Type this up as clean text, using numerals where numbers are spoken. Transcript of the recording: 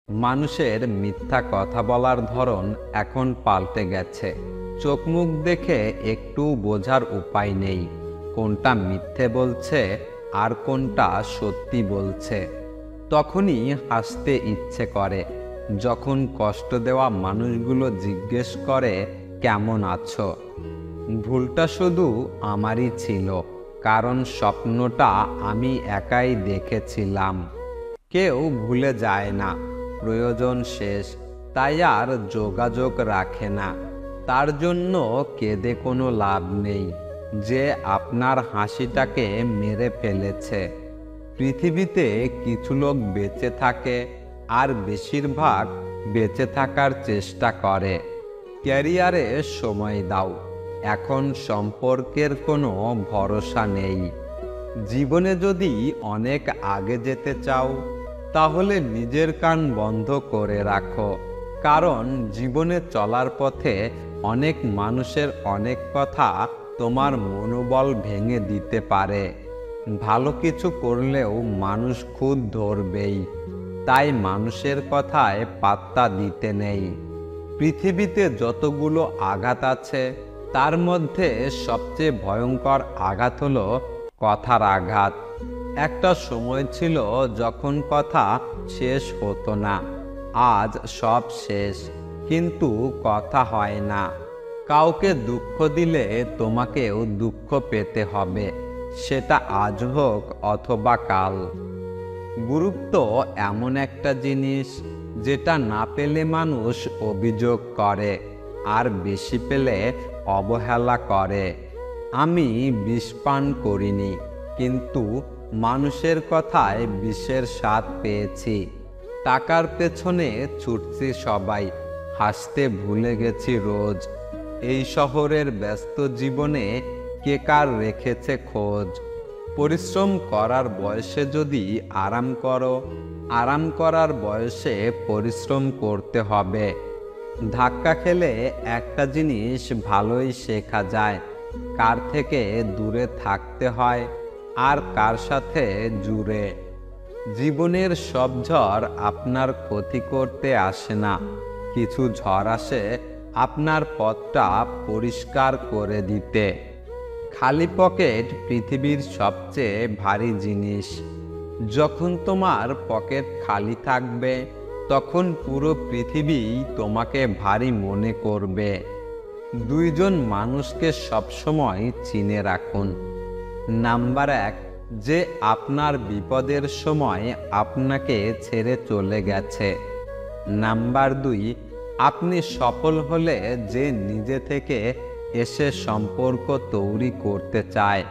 মানুষের মিথ্যা কথা বলার ধরন এখন পাল্টে গেছে। চোখ মুখ দেখে একটু বোঝার উপায় নেই কোনটা মিথ্যে বলছে আর কোনটা সত্যি বলছে। তখনই হাসতে ইচ্ছে করে যখন কষ্ট দেওয়া মানুষগুলো জিজ্ঞেস করে কেমন আছো। ভুলটা শুধু আমারই ছিল, কারণ স্বপ্নটা আমি একাই দেখেছিলাম। কেউ ভুলে যায় না, প্রয়োজন শেষ, তাই আর যোগাযোগ রাখে না। তার জন্য কেঁদে কোনো লাভ নেই যে আপনার হাসিটাকে মেরে ফেলেছে। পৃথিবীতে কিছু লোক বেঁচে থাকে আর বেশিরভাগ বেঁচে থাকার চেষ্টা করে। ক্যারিয়ারে সময় দাও, এখন সম্পর্কের কোনো ভরসা নেই। জীবনে যদি অনেক আগে যেতে চাও তাহলে নিজের কান বন্ধ করে রাখো, কারণ জীবনে চলার পথে অনেক মানুষের অনেক কথা তোমার মনোবল ভেঙে দিতে পারে। ভালো কিছু করলেও মানুষ খুদ ধরবেই, তাই মানুষের কথায় পাত্তা দিতে নেই। পৃথিবীতে যতগুলো আঘাত আছে তার মধ্যে সবচেয়ে ভয়ঙ্কর আঘাত হলো কথার আঘাত। একটা সময় ছিল যখন কথা শেষ হতো না। আজ সব শেষ, কিন্তু কথা হয় না। কাউকে দুঃখ দিলে তোমাকেও দুঃখ পেতে হবে, সেটা আজ হোক অথবা কাল। গুরুত্ব এমন একটা জিনিস যেটা না পেলে মানুষ অভিযোগ করে আর বেশি পেলে অবহেলা করে। আমি বিষ পান করিনি, কিন্তু মানুষের কথায় বিষের স্বাদ পেয়েছি। টাকার পেছনে ছুটছি সবাই, হাসতে ভুলে গেছি রোজ। এই শহরের ব্যস্ত জীবনে কে কার রেখেছে খোঁজ। পরিশ্রম করার বয়সে যদি আরাম করো, আরাম করার বয়সে পরিশ্রম করতে হবে। ধাক্কা খেলে একটা জিনিস ভালোই শেখা যায়, কার থেকে দূরে থাকতে হয় আর কার সাথে জুড়ে। জীবনের সব ঝড় আপনার ক্ষতি করতে আসে না, কিছু ঝড় আসে আপনার পথটা পরিষ্কার করে দিতে। খালি পকেট পৃথিবীর সবচেয়ে ভারী জিনিস। যখন তোমার পকেট খালি থাকবে তখন পুরো পৃথিবী তোমাকে ভারী মনে করবে। দুইজন মানুষকে সবসময় চিনে রাখুন। নাম্বার 1, যে আপনার বিপদের সময় আপনাকে ছেড়ে চলে গেছে। নাম্বার 2, আপনি সফল হলে যে নিজে থেকে এসে সম্পর্ক তৈরি করতে চায়।